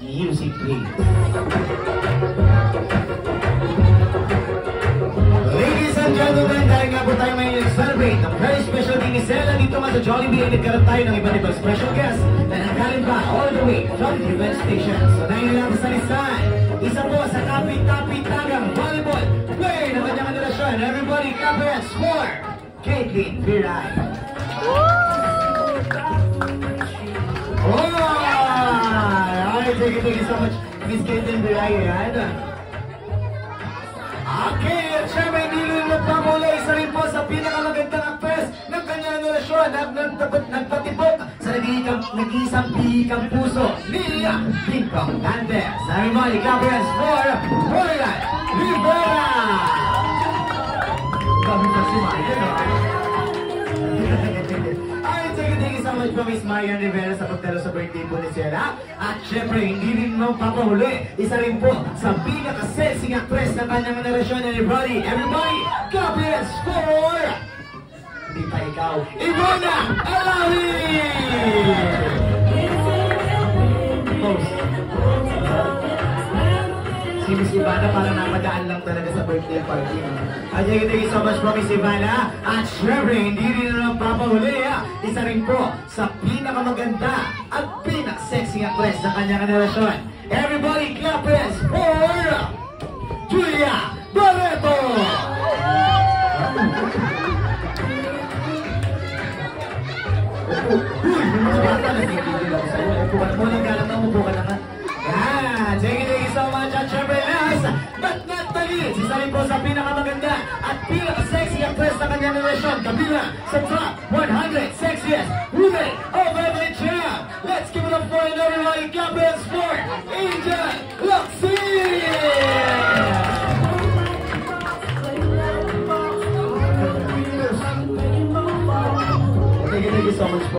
Music please. Ladies and gentlemen, dahil nga po tayo may celebrate ng very special day ni Sela dito nga sa Jollibee, nagkaroon tayo ng iba't ibang special guest na nanggaling pa all the way from the event station. So dahil natin sa listahan, isa po sa kapit-tagang volleyball player na kanyang generasyon. Everybody, clap your hands for Caitlin Piray. Thank you so much, Miss Caitlin Piray. Okay, at syempre hindi rin magpamula, isa rin po sa pinakamagandang actress ng kanyang generasyon at nagpatibok sa nag-iisang bihikang puso, Nia Pingpong Dantes. Everybody, clap your hands for Royal Rivera! Kami pa si Marian, no? Thank you so much po, Miss Marian Rivera, sa pagtalo sa birthday po ni Sela. At syempre, hindi rin magpapahuli, isa rin po sa pinaka-sexy actress ng kanyang generasyon. Everybody, clap your hands for... Hindi pa ikaw, Ivona Alawi! Post. Si Miss Ivana parang napadaan lang talaga sa birthday party. Thank you so much po, Miss Ivana. At syempre, hindi rin na papahuli. Isa rin po sa pinakamaganda at pinaka-sexy actress ng kanyang generasyon. Everybody clap hands for Julia Barreto! Uy, yung mga bata na nagigil ako sa'yo. Upo ka na muna, galang na umupo ka na nga. Thank you so much. At syempre, last but not the least, isa rin po sa pinakamaganda at pinaka-sexy actress ng kanyang generasyon. Kabilang sa top 100 sexiest women of every jam. Let's give it up for everybody. Clap hands for Angel Locsin! Thank you so much.